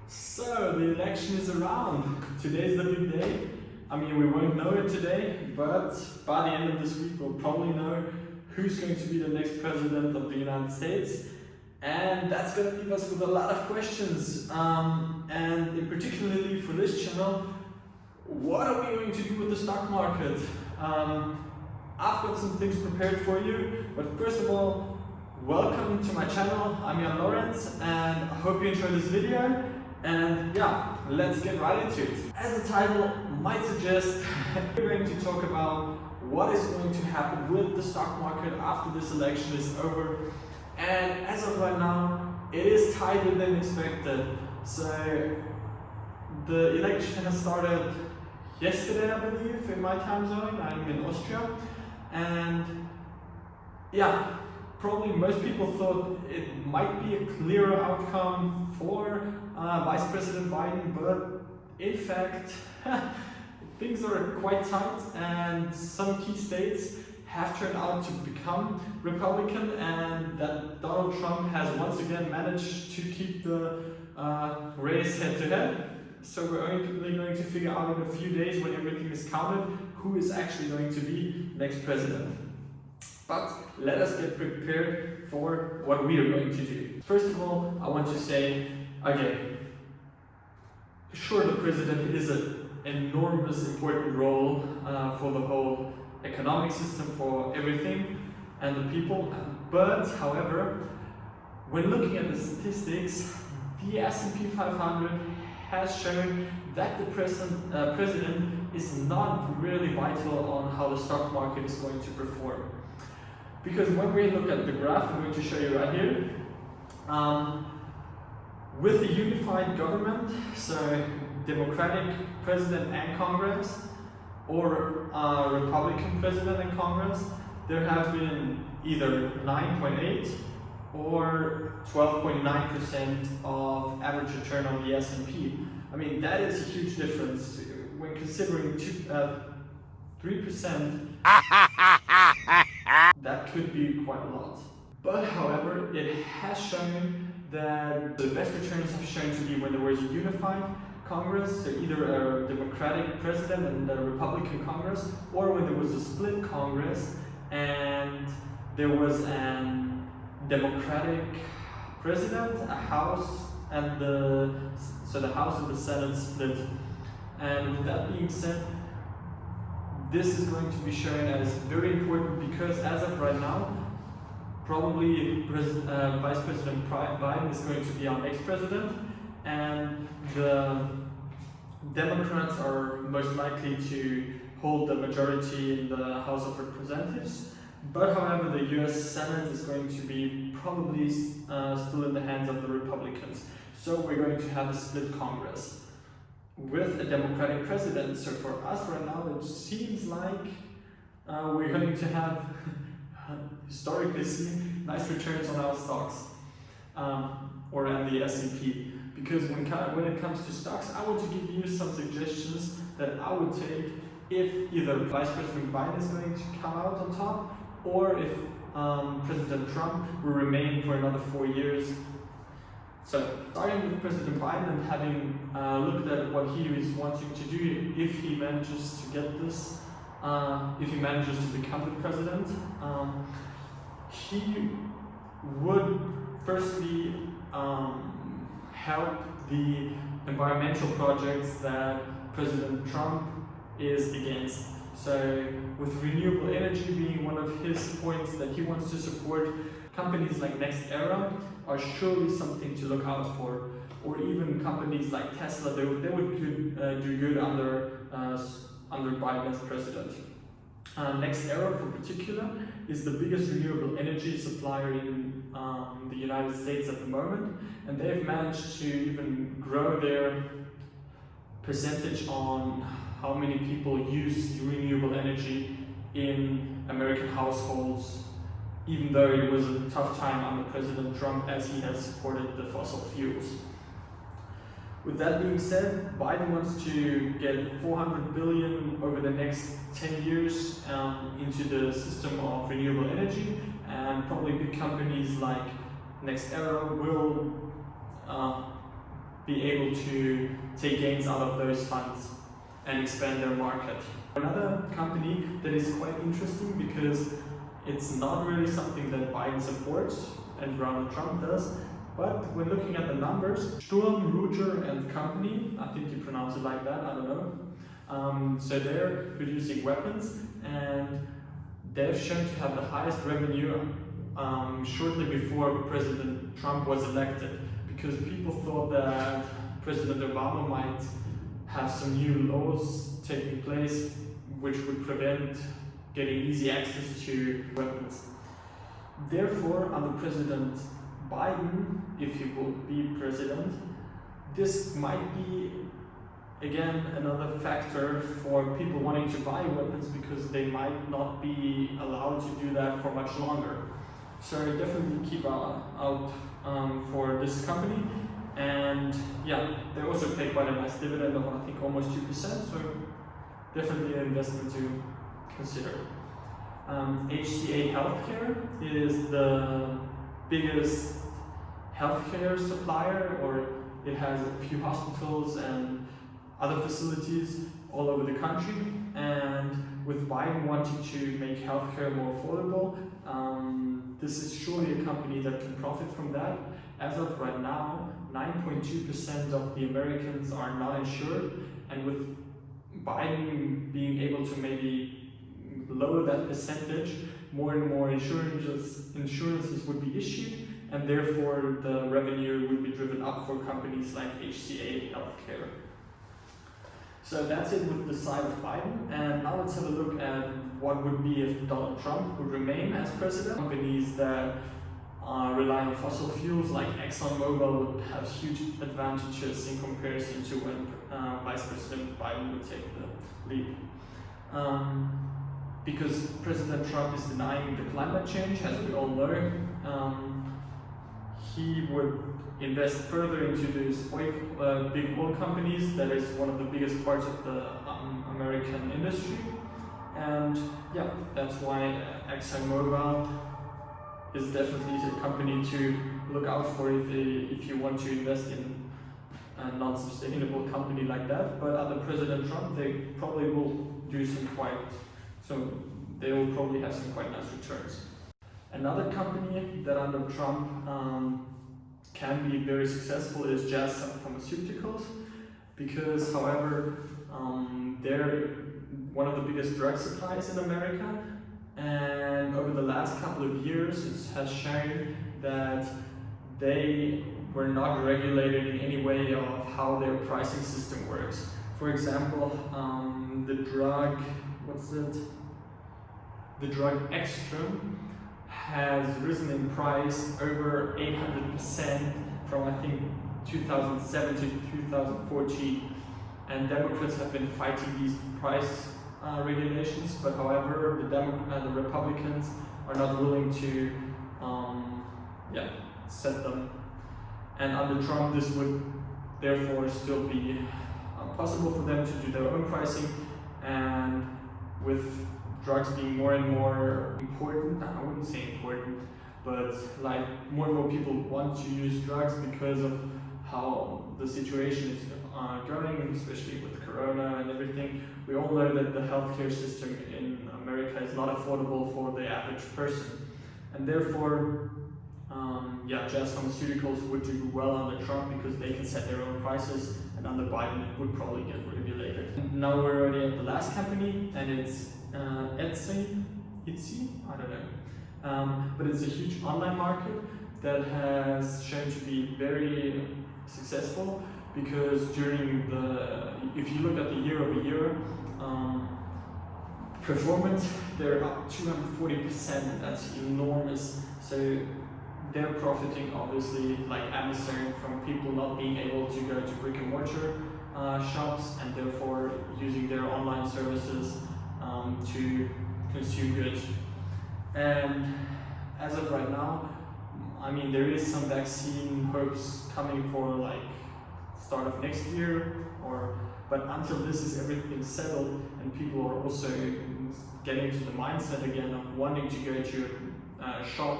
So the election is around. Today's the big day. I mean, we won't know it today, but by the end of this week, we'll probably know who's going to be the next president of the United States. And that's going to leave us with a lot of questions. And in particularly for this channel, what are we going to do with the stock market? I've got some things prepared for you, but first of all, welcome to my channel. I'm Lorenz, and I hope you enjoy this video. And yeah, let's get right into it. As the title might suggest, we're going to talk about what is going to happen with the stock market after this election is over. And as of right now, it is tighter than expected. So the election has started yesterday, I believe, in my time zone. I'm in Austria. And yeah, probably most people thought it might be a clearer outcome for Vice President Biden, but in fact, things are quite tight, and some key states have turned out to become Republican, and that Donald Trump has once again managed to keep the race head to head. So we're only going to figure out in a few days, when everything is counted, who is actually going to be next president. But let us get prepared for what we are going to do. First of all, I want to say, again, sure, the president is an enormous important role for the whole economic system, for everything and the people. But however, when looking at the statistics, the S&P 500 has shown that the president is not really vital on how the stock market is going to perform. Because when we look at the graph, I'm going to show you right here, with a unified government, so Democratic president and Congress, or Republican president and Congress, there have been either 9.8 or 12.9% of average return on the S&P. I mean, that is a huge difference when considering 3%. That could be quite a lot. But however, it has shown that the best returns have shown to be when there was a unified Congress, so either a Democratic president and a Republican Congress, or when there was a split Congress and there was a Democratic president, a House, and the House and the Senate split. And with that being said, this is going to be shown as very important because as of right now, probably Vice President Biden is going to be our next president, and the Democrats are most likely to hold the majority in the House of Representatives. But however, the US Senate is going to be probably still in the hands of the Republicans. So we're going to have a split Congress with a Democratic president. So for us right now, it seems like we're going to have historically seen nice returns on our stocks or on the S&P. Because when it comes to stocks, I want to give you some suggestions that I would take if either Vice President Biden is going to come out on top, or if President Trump will remain for another 4 years. So, starting with President Biden and having looked at what he is wanting to do if he manages to get this, if he manages to become the president, he would firstly help the environmental projects that President Trump is against. So with renewable energy being one of his points that he wants to support, companies like Next Era are surely something to look out for, or even companies like Tesla, they would do good under Biden as president. Next Era, for particular, is the biggest renewable energy supplier in the United States at the moment, and they've managed to even grow their percentage on how many people use renewable energy in American households, even though it was a tough time under President Trump as he has supported the fossil fuels. With that being said, Biden wants to get $400 billion over the next 10 years into the system of renewable energy, and probably big companies like Next Era will be able to take gains out of those funds and expand their market. Another company that is quite interesting because it's not really something that Biden supports and Donald Trump does, but when looking at the numbers, Sturm, Ruger and Company, I think you pronounce it like that, I don't know. So they're producing weapons and they've shown to have the highest revenue shortly before President Trump was elected, because people thought that President Obama might have some new laws taking place which would prevent getting easy access to weapons. Therefore, under President Biden, if he will be president, this might be again another factor for people wanting to buy weapons because they might not be allowed to do that for much longer. So definitely keep out for this company, and yeah, they also pay quite a nice dividend of I think almost 2%, so definitely an investment to consider. HCA Healthcare is the biggest healthcare supplier, or it has a few hospitals and other facilities all over the country, and with Biden wanting to make healthcare more affordable, this is surely a company that can profit from that. As of right now, 9.2% of the Americans are not insured, and with Biden being able to maybe lower that percentage, more and more insurances would be issued, and therefore the revenue would be driven up for companies like HCA Healthcare. So that's it with the side of Biden, and now let's have a look at what would be if Donald Trump would remain as president. Companies that rely on fossil fuels like ExxonMobil would have huge advantages in comparison to when Vice President Biden would take the lead. Because President Trump is denying the climate change, as we all know, he would invest further into these big oil companies. That is one of the biggest parts of the American industry, and yeah, that's why ExxonMobil is definitely a company to look out for if you want to invest in a non-sustainable company like that. But under President Trump, they probably will do they will probably have some quite nice returns. Another company that under Trump can be very successful is Jazz Pharmaceuticals, because however they're one of the biggest drug suppliers in America, and over the last couple of years it has shown that they were not regulated in any way of how their pricing system works. For example, the drug Extrem has risen in price over 800% from I think 2007 to 2014, and Democrats have been fighting these price regulations, but however the Republicans are not willing to set them, and under Trump this would therefore still be possible for them to do their own pricing, and with drugs being more and more important, I wouldn't say important, but like more and more people want to use drugs because of how the situation is going, especially with Corona and everything. We all know that the healthcare system in America is not affordable for the average person, and therefore Jazz Pharmaceuticals would do well under Trump because they can set their own prices, and under Biden it would probably get regulated. And now we're already at the last company, and it's Etsy, I don't know, but it's a huge online market that has shown to be very successful, because if you look at the year-over-year performance, they're up 240%. That's enormous. So they're profiting obviously, like Amazon, from people not being able to go to brick and mortar shops, and therefore using their online services to consume goods. And as of right now, I mean, there is some vaccine hopes coming for like start of next year, but until this is everything settled and people are also getting to the mindset again of wanting to go to a shop,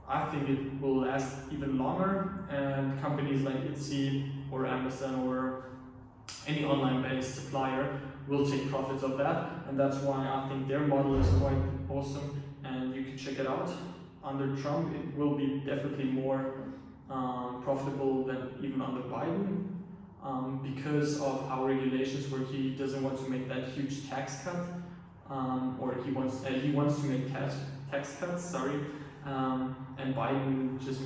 I think it will last even longer, and companies like Etsy or Amazon or any online-based supplier will take profits of that, and that's why I think their model is quite awesome, and you can check it out. Under Trump, it will be definitely more profitable than even under Biden, because of our regulations, where he doesn't want to make that huge tax cut, or he wants to make tax cuts. Sorry, and Biden just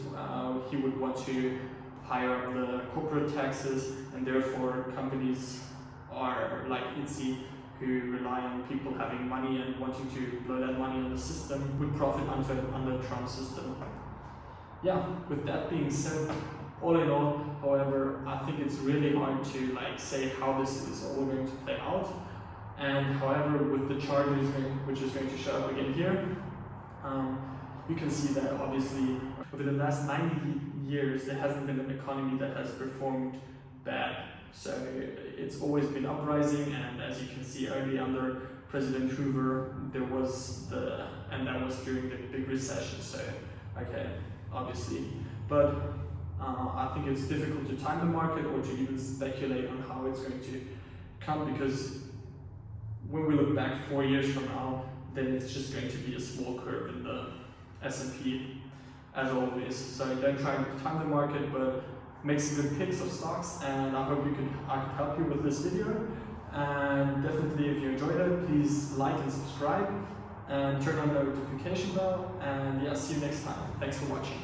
he would want to higher up the corporate taxes, and therefore companies are like Etsy, who rely on people having money and wanting to blow that money on the system, would profit under Trump's system. Yeah, with that being said, all in all, however, I think it's really hard to like say how this is all going to play out. And however, with the chart which is going to show up again here, you can see that obviously over the last 90 years there hasn't been an economy that has performed bad. So it's always been uprising, and as you can see early under President Hoover, there was and that was during the big recession. So okay, obviously, but I think it's difficult to time the market or to even speculate on how it's going to come, because when we look back 4 years from now, then it's just going to be a small curve in the S&P as always. So don't try to time the market, but make some good picks of stocks, and I hope I could help you with this video. And definitely, if you enjoyed it, please like and subscribe and turn on the notification bell, and yeah, see you next time. Thanks for watching.